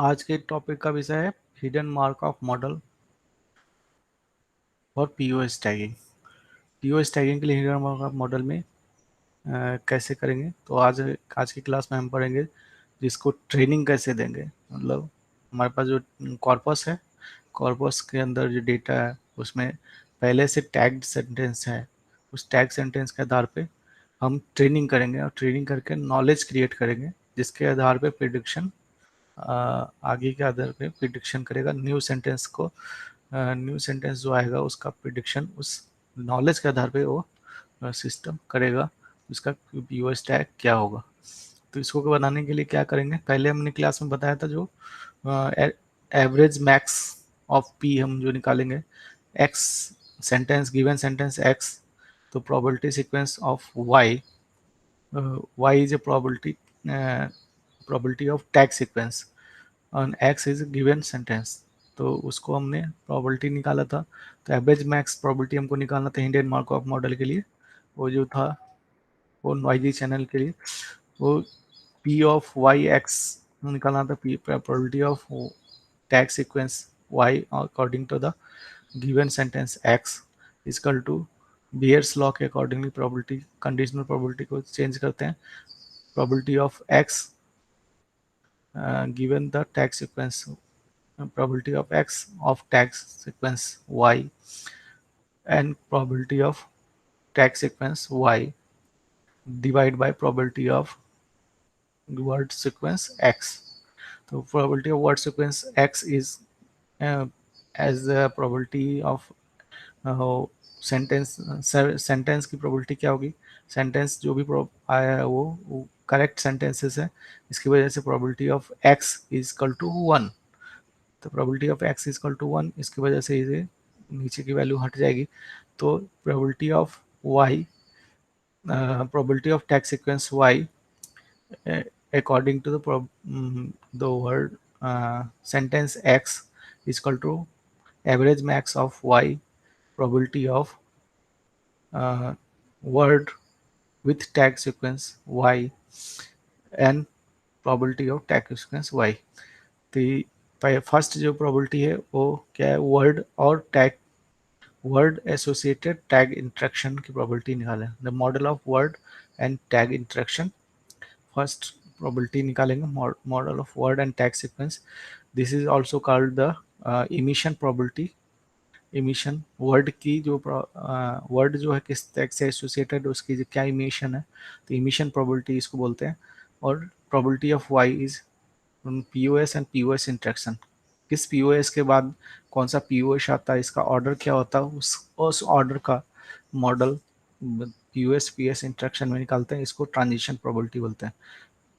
आज के टॉपिक का विषय है हिडन मार्क ऑफ मॉडल और पीओएस टैगिंग। पीओएस टैगिंग के लिए हिडन मार्क ऑफ मॉडल में कैसे करेंगे, तो आज की क्लास में हम पढ़ेंगे जिसको ट्रेनिंग कैसे देंगे। मतलब हमारे पास जो कॉर्पस है, कॉर्पस के अंदर जो डेटा है उसमें पहले से टैग्ड सेंटेंस है। उस टैग सेंटेंस के आधार पे हम ट्रेनिंग करेंगे और ट्रेनिंग करके नॉलेज क्रिएट करेंगे, जिसके आधार पे प्रिडिक्शन आगे के आधार पे प्रिडिक्शन करेगा न्यू सेंटेंस को। न्यू सेंटेंस जो आएगा उसका प्रिडिक्शन उस नॉलेज के आधार पे वो सिस्टम करेगा उसका पीओएस टैग क्या होगा। तो इसको बनाने के लिए क्या करेंगे, पहले हमने क्लास में बताया था जो एवरेज मैक्स ऑफ पी हम जो निकालेंगे X sentence given sentence X, तो probability sequence of Y, Y is a probability of tag sequence on X is given sentence. तो उसको हमने प्रोबेबिलिटी निकाला था। तो एवरेज मैक्स प्रोबेबिलिटी हमको निकालना था हिडन मार्कअप मॉडल के लिए। वो जो था वो नॉइजी चैनल के लिए वो पी ऑफ वाई एक्स निकालना था, P probability of tag sequence Y according to the given sentence X is equal to Bayes' law के अकॉर्डिंगली प्रोबेबिलिटी कंडीशनल प्रोबेबिलिटी को चेंज करते हैं। Probability of X given the tag sequence, probability of x of tag sequence y and probability of tag sequence y divided by probability of word sequence x. So probability of word sequence x is as the probability of sentence की probability क्या होगी, sentence जो भी आया है वो correct sentences है, इसकी वजह से probability of X is equal to 1। तो probability of X is equal to 1, इसकी वजह से इसे नीचे की वैल्यू हट जाएगी। तो probability of Y, probability of tag sequence Y according to the word sentence x is equal to average max of y probability of word with tag sequence y and probability of tag sequence y। तो first जो probability है वो क्या है, word और tag word associated tag interaction की probability निकालें। The model of word and tag interaction, first probability निकालेंगे model of word and tag sequence. This is also called the emission probability. Emission word की जो word जो है किस tag से associated उसकी जो क्या इमिशन है, तो इमिशन प्रोबेबिलिटी इसको बोलते हैं। और probability of Y is POS and POS interaction, किस पीओएस के बाद कौन सा पीओएस आता है, इसका ऑर्डर क्या होता है, उस ऑर्डर का मॉडल पीओएस पीएस इंटरेक्शन में निकालते हैं। इसको ट्रांजिशन प्रोबेबिलिटी बोलते हैं।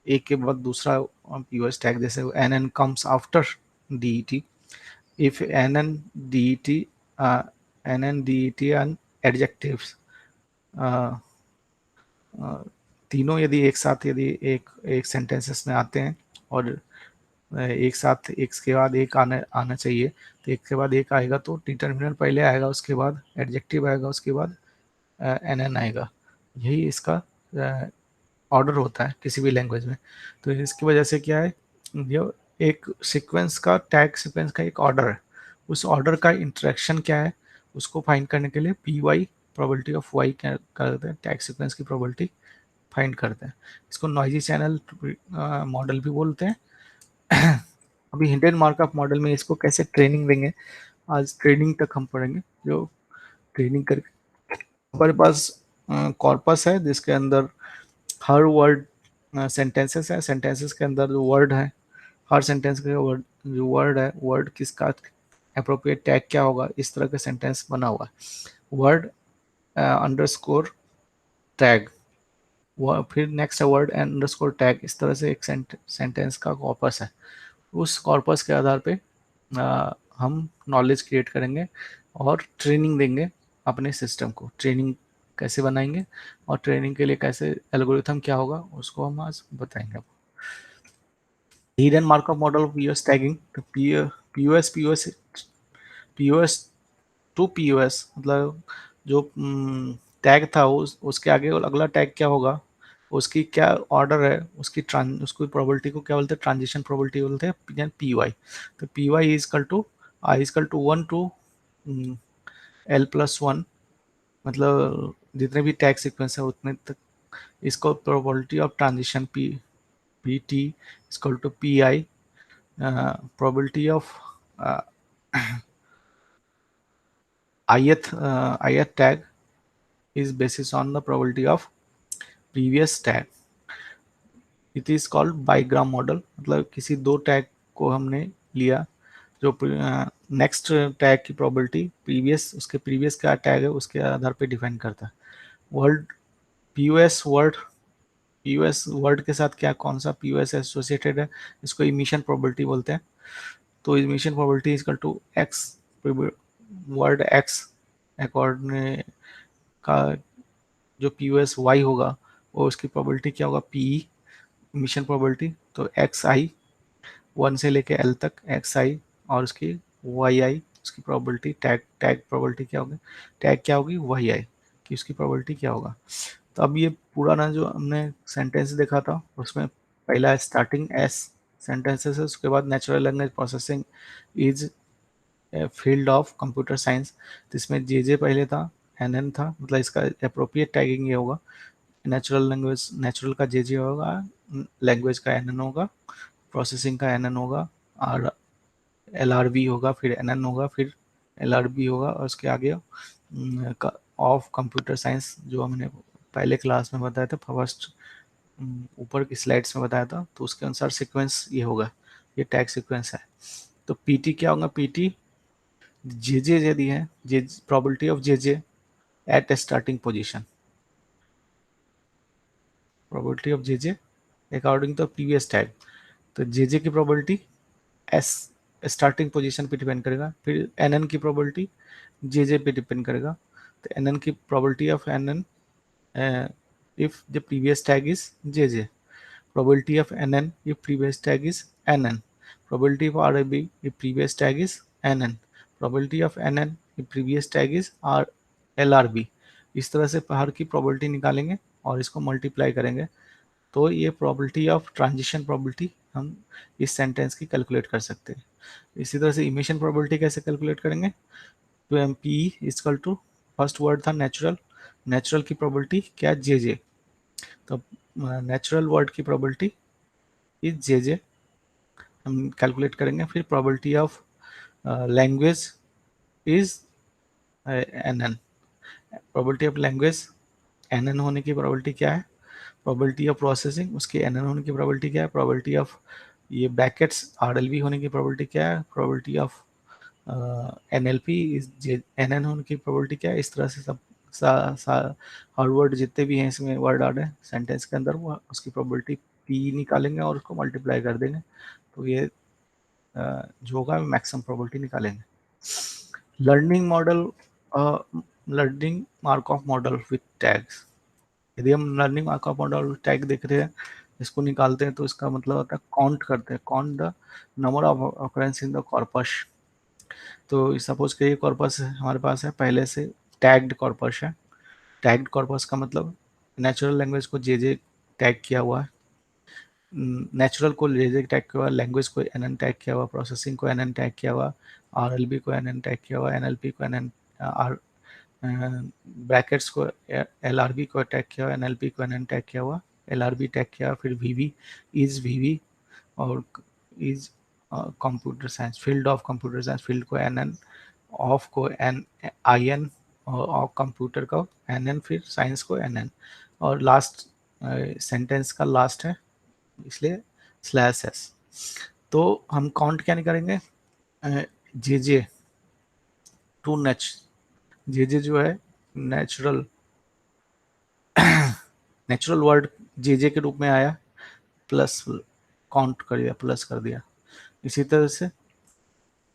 एक के बाद दूसरा पीओएस टैग, जैसे N N comes after DET, if N N DET N N DET and adjectives, तीनों यदि एक साथ यदि एक सेंटेंसेस में आते हैं और एक साथ एक के बाद एक आना चाहिए, तो एक के बाद एक आएगा तो डिटर्मिनर पहले आएगा, उसके बाद एडजेक्टिव आएगा, उसके बाद एन एन आएगा। यही इसका ऑर्डर होता है किसी भी लैंग्वेज में। तो इसकी वजह से क्या है, ये एक सीक्वेंस का टैग सीक्वेंस का एक ऑर्डर है, उस ऑर्डर का इंटरेक्शन क्या है उसको फाइंड करने के लिए P Y probability of Y क्या करते हैं, टैग सीक्वेंस की प्रोबेबिलिटी फाइंड करते हैं। इसको नॉइजी चैनल मॉडल भी बोलते हैं। अभी हिडन मार्कअप मॉडल में इसको कैसे ट्रेनिंग देंगे, आज ट्रेनिंग तक हम पढ़ेंगे। जो ट्रेनिंग करके हमारे पास कॉर्पस है जिसके अंदर हर वर्ड सेंटेंसेस है, सेंटेंसेस के अंदर जो वर्ड है, हर सेंटेंस का वर्ड जो वर्ड है, वर्ड किसका अप्रोप्रिएट टैग क्या होगा, इस तरह का सेंटेंस बना हुआ है। वर्ड अंडरस्कोर टैग, फिर नेक्स्ट वर्ड अंडरस्कोर टैग, इस तरह से एक सेंटेंस का कॉर्पस है। उस कॉर्पस के आधार पे हम नॉलेज क्रिएट करेंगे और ट्रेनिंग देंगे अपने सिस्टम को। ट्रेनिंग कैसे बनाएंगे और ट्रेनिंग के लिए कैसे एल्गोरिथम क्या होगा उसको हम आज बताएंगे। Hidden markup model of POS tagging, तो पीओएस टू पीओएस मतलब जो टैग था उसके आगे अगला टैग क्या होगा, उसकी क्या ऑर्डर है, उसकी प्रोबेबिलिटी को क्या बोलते हैं, ट्रांजिशन प्रोबेबिलिटी बोलते हैं, पी वाई। तो P Y is equal to I is equal to 1 to L+1, मतलब जितने भी टैग सीक्वेंस है उतने तक इसको probability of transition P T is equal to P I, probability of ith tag is basis on the probability of previous tag. It is called bigram model, मतलब किसी दो टैग को हमने लिया, जो नेक्स्ट टैग की प्रोबेबिलिटी प्रीवियस, उसके previous क्या टैग है उसके आधार पे डिफाइन करता है। Word PUS word, PUS word के साथ क्या कौन सा पीयूएस एसोसिएटेड है, इसको इमिशन प्रोबेबिलिटी बोलते हैं। तो emission probability equal to X, word X according का जो पीयूएस वाई होगा वो उसकी प्रोबेबिलिटी क्या होगा, पी इमिशन प्रोबेबिलिटी। तो एक्स आई 1 से लेके एल तक एक्स आई, और उसकी वाई आई उसकी प्रोबेबिलिटी, टैग प्रोबेबिलिटी क्या होगी, टैग क्या होगी वाई आई कि उसकी प्रोबेबिलिटी क्या होगा। तो अब ये पूरा ना जो हमने सेंटेंस देखा था उसमें पहला स्टार्टिंग एस सेंटेंसेस है, उसके बाद natural language processing is field of computer science. तो इसमें जे पहले था, एन था, मतलब इसका अप्रोप्रिएट टैगिंग ये होगा, नेचुरल लैंग्वेज, नेचुरल का जे होगा, लैंग्वेज का एन होगा, प्रोसेसिंग का एन होगा, और एल आर बी होगा, फिर एन एन होगा, फिर एल आर बी होगा, और उसके आगे ऑफ कंप्यूटर साइंस जो हमने पहले क्लास में बताया था, फर्स्ट ऊपर की स्लाइड्स में बताया था, तो उसके अनुसार सीक्वेंस ये होगा, ये टैग सीक्वेंस है। तो पीटी क्या होगा, पीटी जे यदि है, J probability of J at starting position, probability of J according to previous tag. तो जे की प्रोबेबिलिटी एस स्टार्टिंग पोजीशन पे डिपेंड करेगा, फिर एन की प्रोबेबिलिटी जे पे डिपेंड करेगा। तो एन की probability of N if the previous tag is JJ, probability of NN if previous tag is NN, probability of RAB if previous tag is NN, probability of NN if previous tag is LRB। इस तरह से हर की probability निकालेंगे और इसको multiply करेंगे, तो ये प्रोबेबिलिटी ऑफ ट्रांजिशन प्रोबेबिलिटी हम इस सेंटेंस की कैलकुलेट कर सकते हैं। इसी तरह से इमिशन प्रोबेबिलिटी कैसे कैलकुलेट करेंगे, तो M P is equal to first word था नेचुरल, नेचुरल की प्रोबेबिलिटी क्या, जे तो नेचुरल वर्ड की प्रोबेबिलिटी इज जे हम कैलकुलेट करेंगे। फिर probability of language is N, probability of language N होने की प्रोबेबिलिटी क्या है, प्रोबेबिलिटी ऑफ प्रोसेसिंग उसकी एन होने की प्रोबेबिलिटी क्या है, प्रोबेबिलिटी ऑफ ये ब्रैकेट्स आरएलवी होने की प्रोबेबिलिटी क्या है, probability of NLP is NN होने की प्रोबेबिलिटी क्या है। इस तरह से सब हर वर्ड जितने भी हैं इसमें वर्ड आर्ड है सेंटेंस के अंदर, वो उसकी प्रोबेबिलिटी पी निकालेंगे और उसको मल्टीप्लाई कर देंगे, तो ये जो होगा मैक्सिमम प्रोबेबिलिटी निकालेंगे। Learning model, learning Markov model with tags, यदि हम लर्निंग मार्कऑफ मॉडल टैग देख रहे हैं इसको निकालते हैं तो इसका मतलब होता है काउंट करते हैं, count the number of occurrence in the corpus. तो सपोज कि ये कॉर्पस हमारे पास है पहले से टैग्ड कॉर्पस है, टैग्ड कॉर्पस का मतलब नेचुरल लैंग्वेज को जे टैग किया हुआ है, नेचुरल को जे टैग किया हुआ, लैंग्वेज को एन टैग किया हुआ, प्रोसेसिंग को एन टैग किया हुआ, आरएलबी को एन टैग किया हुआ, एनएलपी को एन आर ब्रैकेट्स को एलआरबी को अटैक किया हुआ, एनएलपी को एन टैग किया हुआ, एलआरबी टैग किया, फिर वीवी वीवी, और is computer science, field of computer science, field को एन ऑफ को एन आई एन, और ऑफ कंप्यूटर को एन फिर साइंस को एन और लास्ट सेंटेंस का लास्ट है इसलिए स्लैश एस। तो हम काउंट क्या नहीं करेंगे, जे टू नेच, जे जो है नेचुरल, नेचुरल वर्ड जे के रूप में आया, प्लस काउंट कर दिया, प्लस कर दिया। इसी तरह से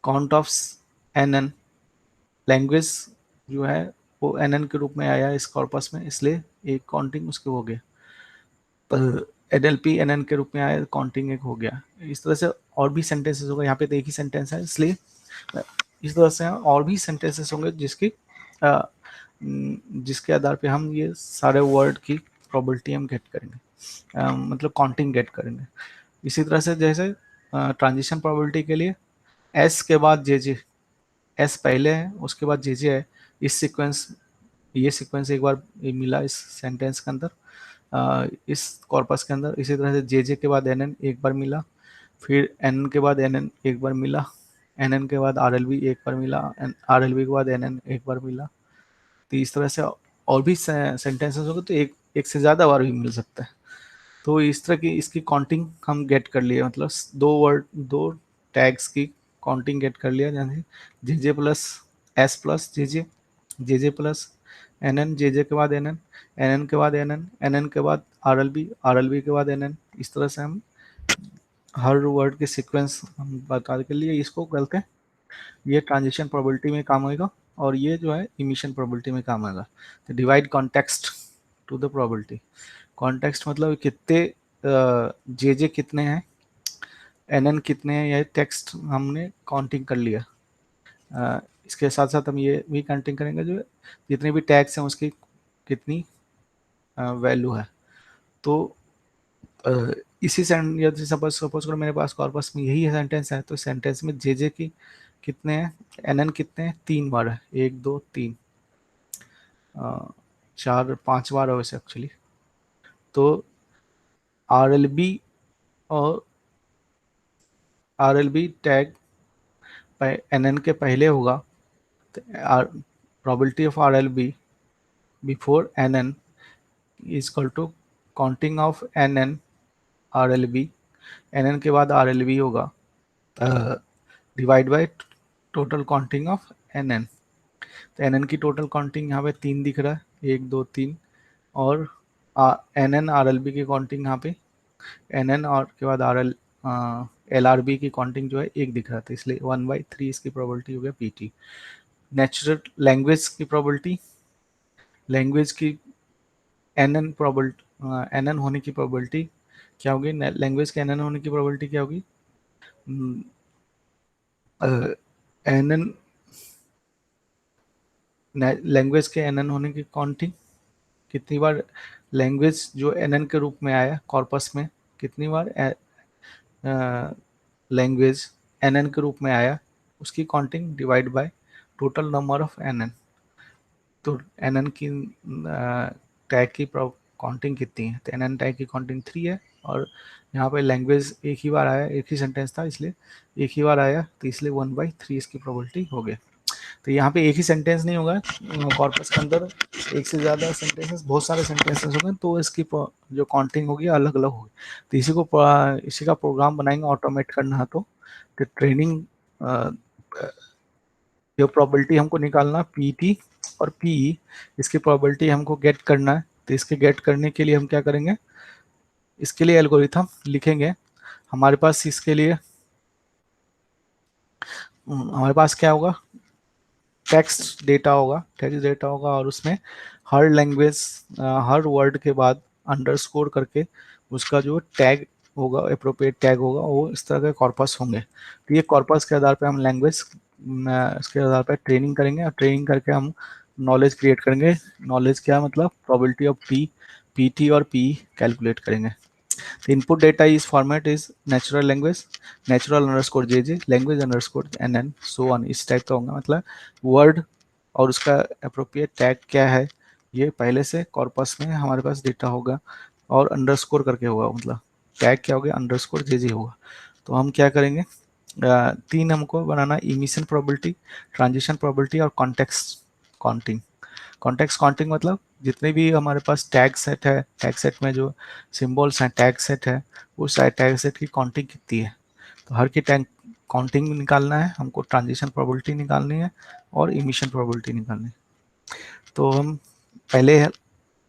काउंट ऑफ एन लैंग्वेज जो है वो एन के रूप में आया इस कॉर्पस में, इसलिए एक काउंटिंग उसके हो गया, एन एल पी एन के रूप में आया, काउंटिंग एक हो गया। इस तरह से और भी सेंटेंसेस होगा, यहाँ पे तो एक ही सेंटेंस है इसलिए इस तरह से और भी सेंटेंसेस होंगे जिसके आधार पे हम ये सारे वर्ड की प्रोबेबिलिटी हम गेट करेंगे, मतलब काउंटिंग गेट करेंगे। इसी तरह से जैसे ट्रांजिशन प्रोबेबिलिटी के लिए एस के बाद जे जे, एस पहले है उसके बाद जे जे है, इस सीक्वेंस, ये सीक्वेंस एक बार मिला इस सेंटेंस के अंदर, इस कॉर्पस के अंदर। इसी तरह से जे जे के बाद एन एन एक बार मिला, फिर एन के बाद एन एन एक बार मिला, एन एन के बाद आर एल बी एक बार मिला, आर एल बी के बाद एन एन एक बार मिला। तो इस तरह से और भी सेंटेंसेस होंगे तो एक से ज़्यादा बार भी मिल सकता है। तो इस तरह की इसकी काउंटिंग हम गेट कर लिए, मतलब दो टैग्स की काउंटिंग गेट कर लिया, जैसे जे जे प्लस एस प्लस जे जे प्लस एन एन, जे जे के बाद एन एन, एन एन के बाद एन एन, एन एन के बाद आर एल बी के बाद एन एन। इस तरह से हम हर वर्ड के सीक्वेंस हम बता के लिए इसको करते हैं। ये ट्रांजिशन प्रोबेबिलिटी में काम आएगा और ये जो है इमिशन प्रोबेबिलिटी में काम आएगा। तो divide context to the probability, context मतलब कितने जे जे कितने हैं, एन एन कितने हैं, यह टेक्स्ट हमने काउंटिंग कर लिया। इसके साथ साथ हम ये भी काउंटिंग करेंगे जो जितने भी टैग्स हैं उसकी कितनी वैल्यू है। तो इसी यदि सपोज सपोज करो मेरे पास कॉर्पस में यही सेंटेंस है, तो सेंटेंस में जे जे की कितने हैं, एन एन कितने हैं, 3 बार है, 1 2 3 4 5 बार है वैसे एक्चुअली। तो आर एल बी और R L B tag N N के पहले होगा, तो probability of R L B before N N is equal to counting of N N R L B, N N के बाद आर एल बी होगा divide by total counting of N N. तो N N की total counting यहाँ पे 3 दिख रहा है, 1 2 3, और N N R L B की काउंटिंग यहाँ पे एन एन और के बाद R L L R B की काउंटिंग जो है 1 दिख रहा था, इसलिए 1/3 इसकी प्रोबेबिलिटी हो गया पी टी। नेचुरल लैंग्वेज की प्रोबेबिलिटी, लैंग्वेज की N N probability, N N होने की प्रोबेबिलिटी क्या होगी, लैंग्वेज के एन एन होने की प्रोबेबिलिटी क्या होगी, एन एन लैंग्वेज के एन एन होने की काउंटिंग, कितनी बार लैंग्वेज जो एन एन के रूप में आया कॉर्पस में, कितनी बार लैंग्वेज एन एन के रूप में आया, उसकी counting divide by total number of N N. तो एन एन की टैग की काउंटिंग कितनी है, तो एन एन टैग की काउंटिंग 3 है, और यहाँ पे लैंग्वेज एक ही बार आया, एक ही सेंटेंस था इसलिए एक ही बार आया, तो इसलिए 1/3 इसकी प्रोबेबिलिटी हो गई। तो यहाँ पे एक ही सेंटेंस नहीं होगा, कॉर्पस के अंदर एक से ज़्यादा सेंटेंसेस, बहुत सारे सेंटेंसेस होंगे, तो इसकी जो काउंटिंग होगी अलग अलग होगी। तो इसी का प्रोग्राम बनाएंगे ऑटोमेट करना है, तो ट्रेनिंग जो प्रोबेबिलिटी हमको निकालना पी टी और पी ई, इसकी प्रोबेबिलिटी हमको गेट करना है। तो इसके गेट करने के लिए हम क्या करेंगे, इसके लिए एल्गोरिथम लिखेंगे। हमारे पास इसके लिए हमारे पास क्या होगा, टेक्स्ट डेटा होगा, और उसमें हर लैंग्वेज हर वर्ड के बाद अंडरस्कोर करके उसका जो टैग होगा, अप्रोप्रिएट टैग होगा, वो इस तरह के कॉर्पस होंगे। तो ये कॉर्पस के आधार पे हम लैंग्वेज इसके आधार पे ट्रेनिंग करेंगे, और ट्रेनिंग करके हम नॉलेज क्रिएट करेंगे। नॉलेज क्या मतलब प्रोबेबिलिटी ऑफ पी टी और पी कैलकुलेट करेंगे। The input data is format is natural language, natural underscore jj, language underscore nn, so on, इस टाइप का होगा। मतलब वर्ड और उसका अप्रोप्रिएट टैग क्या है, ये पहले से कॉर्पस में हमारे पास डेटा होगा, और अंडरस्कोर करके होगा, मतलब टैग क्या होगा, अंडरस्कोर जेजे होगा। तो हम क्या करेंगे, 3 हमको बनाना, इमिशन प्रोबेबिलिटी, ट्रांजिशन प्रोबेबिलिटी और कॉन्टेक्स्ट काउंटिंग। कॉन्टेक्स्ट काउंटिंग मतलब जितने भी हमारे पास टैग सेट है, टैग सेट में जो सिंबल्स हैं, टैग सेट है, उस टैग सेट की काउंटिंग कितनी है। तो हर की टैग काउंटिंग निकालना है हमको, ट्रांजिशन प्रोबेबिलिटी निकालनी है और इमिशन प्रोबेबिलिटी निकालनी है। तो हम पहले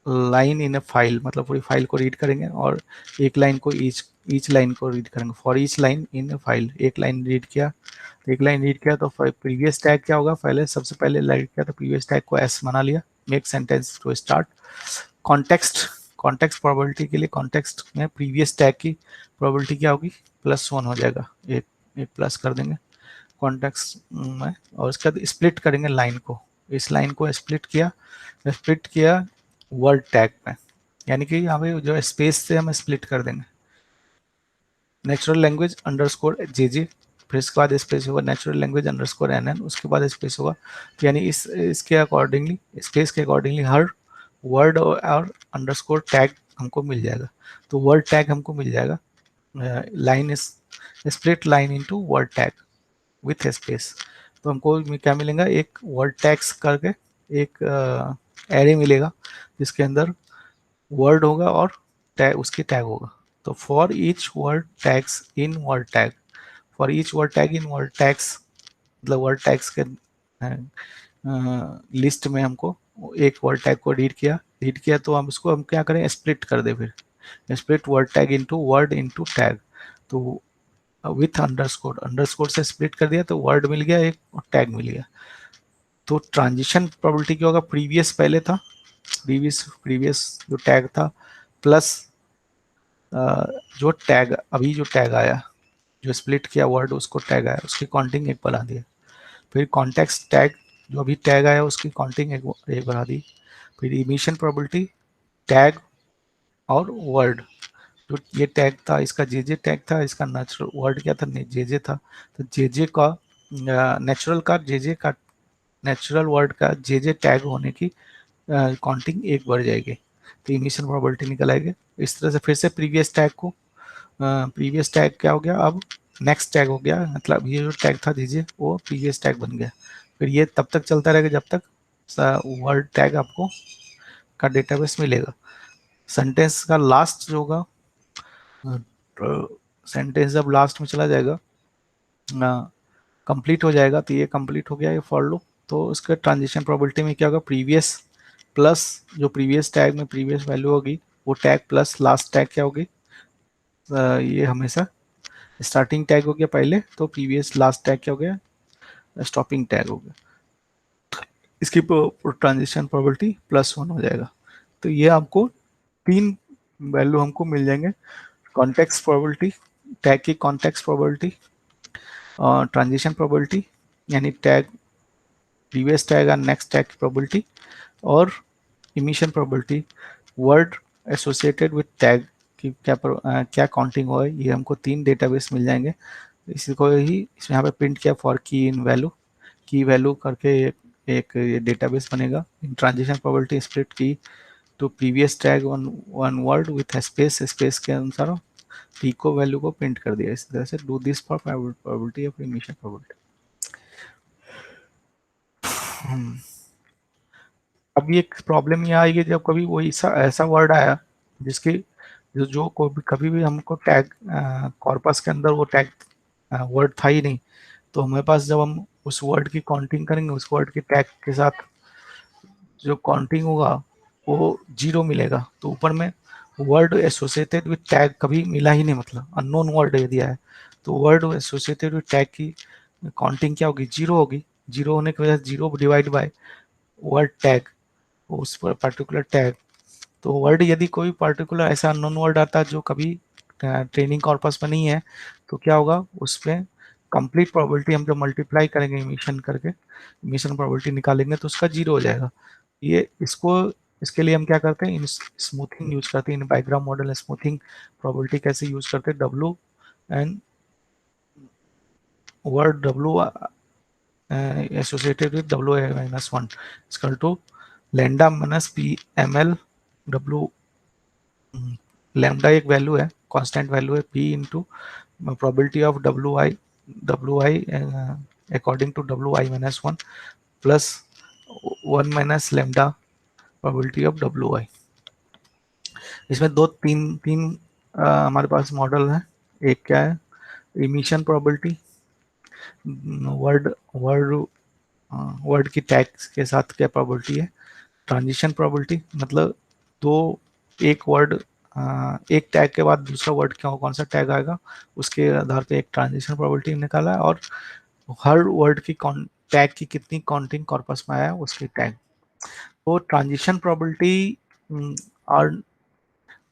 लाइन इन ए फाइल, मतलब पूरी फाइल को रीड करेंगे, और एक लाइन को ईच लाइन को रीड करेंगे, for each line in A file. एक लाइन रीड किया, तो प्रीवियस टैग क्या होगा, पहले सबसे पहले रीड किया तो प्रीवियस टैग को एस बना लिया, make sentence to start. Context probability के लिए कॉन्टेक्स्ट में प्रीवियस टैग की प्रोबेबिलिटी क्या होगी, +1 हो जाएगा, एक प्लस कर देंगे कॉन्टेक्स्ट में, और उसके बाद स्प्लिट करेंगे लाइन को, इस लाइन को स्प्लिट किया वर्ड टैग में, यानी कि यहाँ पे जो स्पेस से हम स्प्लिट कर देंगे, नेचुरल लैंग्वेज अंडरस्कोर जे, फिर इसके बाद स्पेस होगा नेचुरल लैंग्वेज अंडरस्कोर NN, उसके बाद स्पेस होगा। तो यानी इसके अकॉर्डिंगली, स्पेस के अकॉर्डिंगली हर वर्ड और अंडरस्कोर टैग हमको मिल जाएगा। तो वर्ड टैग हमको मिल जाएगा, line is split line into word tag with space. तो हमको क्या मिलेगा, एक वर्ड टैग्स करके एक एरे मिलेगा जिसके अंदर वर्ड होगा और टैग, उसकी टैग होगा। तो for each word tags in word tag, for each word tag in word tags, मतलब वर्ड टैग्स के लिस्ट में हमको एक वर्ड टैग को रीड किया तो हम क्या करें, स्प्लिट कर दे, फिर split word tag into word into tag. तो विथ अंडरस्कोर, अंडरस्कोर से स्प्लिट कर दिया तो वर्ड मिल गया एक और टैग मिल गया। तो ट्रांजिशन प्रोबेबिलिटी क्या होगा, प्रीवियस पहले था, प्रीवियस प्रीवियस जो टैग था प्लस जो टैग अभी जो टैग आया, जो स्प्लिट किया वर्ड उसको टैग आया, उसकी काउंटिंग एक बढ़ा दिया। फिर कॉन्टेक्स्ट टैग, जो अभी टैग आया उसकी काउंटिंग एक बढ़ा दी। फिर इमिशन प्रोबेबिलिटी, टैग और वर्ड, जो ये टैग था इसका जे टैग था, इसका नेचुरल वर्ड क्या था, जे था। तो जे का नेचुरल का जे का नेचुरल वर्ड का जे टैग होने की काउंटिंग एक बढ़ जाएगी, तो इमिशन प्रोबेबिलिटी निकल आएगी। इस तरह से फिर से प्रीवियस टैग को, प्रीवियस टैग क्या हो गया, अब नेक्स्ट टैग हो गया, मतलब ये जो टैग था दीजिए वो प्रीवियस टैग बन गया। फिर ये तब तक चलता रहेगा जब तक वर्ड टैग आपको का डेटाबेस मिलेगा। सेंटेंस का लास्ट जो होगा, सेंटेंस जब लास्ट में चला जाएगा, कंप्लीट हो जाएगा, तो ये कंप्लीट हो गया ये फॉर लूप। तो उसके ट्रांजिशन प्रोबेबिलिटी में क्या होगा, प्रीवियस प्लस जो प्रीवियस टैग में प्रीवियस वैल्यू होगी वो टैग प्लस लास्ट टैग क्या होगी, ये हमेशा स्टार्टिंग टैग हो गया पहले, तो प्रीवियस लास्ट टैग क्या हो गया, स्टॉपिंग टैग हो गया। इसकी ट्रांजिशन प्रोबेबिलिटी +1 हो जाएगा। तो ये आपको 3 वैल्यू हमको मिल जाएंगे, कॉन्टेक्स्ट प्रोबेबिलिटी, टैग की कॉन्टेक्स्ट प्रोबेबिलिटी, ट्रांजिशन प्रोबेबिलिटी यानी टैग प्रीवियस टैग और नेक्स्ट टैग की प्रोबेबिलिटी, और emission probability, word associated with tag की क्या काउंटिंग हो, ये हमको 3 डेटाबेस मिल जाएंगे। इसी को ही इसमें यहाँ पे प्रिंट किया फॉर की इन वैल्यू, की वैल्यू करके एक डेटाबेस बनेगा। इन ट्रांजिशन प्रोबेबिलिटी स्प्लिट की तो previous tag one word with space, space के अनुसार पीको वैल्यू को प्रिंट कर दिया। इस तरह से do this for probability of emission probability. अब ये प्रॉब्लम ये आएगी जब कभी वही ऐसा वर्ड आया जिसकी जो कभी भी हमको टैग कॉर्पस के अंदर वो टैग वर्ड था ही नहीं, तो हमारे पास जब हम उस वर्ड की काउंटिंग करेंगे, उस वर्ड की टैग के साथ जो काउंटिंग होगा वो 0 मिलेगा। तो ऊपर में वर्ड एसोसिएटेड विथ टैग कभी मिला ही नहीं, मतलब अननोन वर्ड यदि दिया है तो वर्ड एसोसिएटेड विथ टैग की काउंटिंग क्या होगी, 0 होगी। 0 होने की वजह से 0 डिवाइड बाय वर्ड टैग, उस पर पर्टिकुलर टैग। तो वर्ड यदि कोई पर्टिकुलर ऐसा अननोन वर्ड आता है जो कभी ट्रेनिंग कॉर्पस में नहीं है, तो क्या होगा उसमें कंप्लीट प्रोबेबिलिटी हम जब मल्टीप्लाई करेंगे इमिशन करके, इमिशन प्रोबेबिलिटी निकालेंगे तो उसका 0 हो जाएगा। ये इसको इसके लिए हम क्या करते हैं, स्मूथिंग यूज करते हैं, इन बाइग्राम मॉडल स्मूथिंग प्रोबेबिलिटी कैसे यूज करते हैं, W and word W associated with WA-1 is equal to lambda minus PML W। Lambda एक वैल्यू है, कांस्टेंट वैल्यू है, P into probability of WI according to WI-1 plus 1 minus lambda probability of WI। इसमें दो तीन तीन हमारे पास model है। एक क्या है, emission probability, word word word की टैग के साथ क्या प्रोबेबिलिटी है, ट्रांजिशन प्रोबेबिलिटी, मतलब दो एक वर्ड एक टैग के बाद दूसरा वर्ड क्या कौन सा टैग आएगा उसके आधार पे एक ट्रांजिशन प्रोबेबिलिटी निकाला है, और हर वर्ड की टैग की कितनी काउंटिंग कॉर्पस में आया उसकी टैग। तो ट्रांजिशन प्रोबेबिलिटी और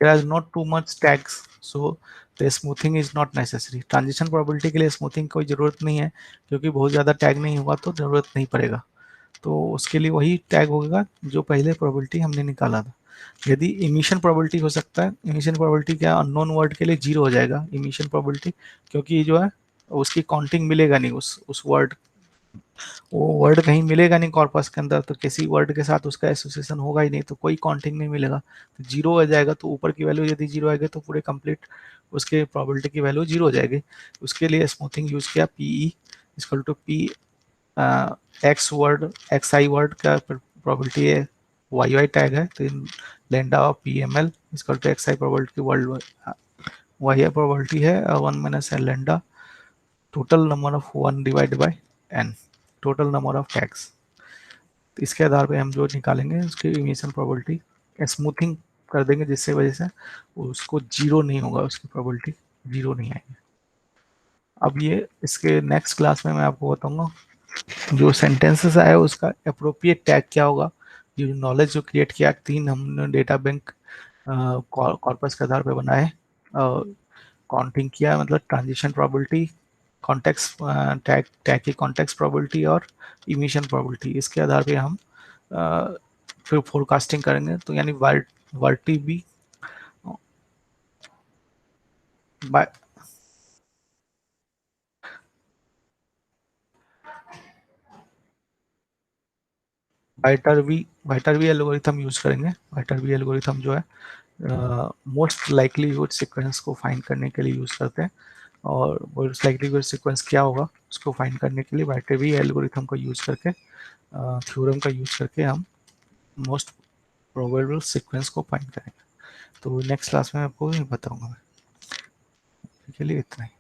there is not too much tags, so the smoothing is not necessary। Transition probability के लिए स्मूथिंग कोई ज़रूरत नहीं है, क्योंकि बहुत ज़्यादा टैग नहीं हुआ तो ज़रूरत नहीं पड़ेगा। तो उसके लिए वही टैग होगा जो पहले प्रोबेबिलिटी हमने निकाला था। यदि इमिशन प्रोबेबिलिटी हो सकता है, इमिशन प्रोबेबिलिटी क्या, अननोन वर्ड के लिए 0 हो जाएगा इमिशन प्रोबेबिलिटी, क्योंकि जो है उसकी काउंटिंग मिलेगा नहीं, उस वर्ड, वो वर्ड कहीं मिलेगा नहीं कॉर्पस के अंदर, तो किसी वर्ड के साथ उसका एसोसिएशन होगा ही नहीं, तो कोई काउंटिंग नहीं मिलेगा, तो 0 हो जाएगा। तो ऊपर की वैल्यू यदि 0 आएगी तो पूरे कंप्लीट उसके प्रोबेबिलिटी की वैल्यू 0 हो जाएगी। उसके लिए स्मूथिंग यूज किया, PE equal to P X word, X I word का प्रोबेबिलिटी है, वाई वाई टैग है, तो lambda of P M L equal to X I probability world, Y I probability है 1 minus L lambda, total number of 1 divide by N, total number of tags. तो इसके आधार पे हम जो निकालेंगे उसकी इमिशन प्रोबेबिलिटी स्मूथिंग कर देंगे, जिससे वजह से उसको 0 नहीं होगा, उसकी प्रोबेबिलिटी 0 नहीं आएगी। अब ये इसके नेक्स्ट क्लास में मैं आपको बताऊंगा जो सेंटेंसेस आया उसका अप्रोप्रिएट टैग क्या होगा। ये नॉलेज जो क्रिएट किया, 3 हमने डेटा बैंक कॉर्पस के आधार पे बनाए, काउंटिंग किया, मतलब transition probability, context tag, tag की कॉन्टेक्स्ट प्रोबेबिलिटी और इमिशन प्रोबेबिलिटी, इसके आधार पे हम फिर फोरकास्टिंग करेंगे। तो यानी Varti B वाइटर we algorithm use करेंगे। वाइटर वी एल्गोरिथम जो है मोस्ट लाइकलीहुड सीक्वेंस को फाइंड करने के लिए यूज करते हैं, और मोस्ट लाइकलीहुड सीक्वेंस क्या होगा उसको फाइंड करने के लिए वाइटर वी एल्गोरिथम को यूज करके, थ्योरम का यूज करके हम मोस्ट प्रोबेबल सीक्वेंस को फाइंड करेंगे। तो नेक्स्ट क्लास में आपको ये बताऊंगा मैं। के लिए इतना ही।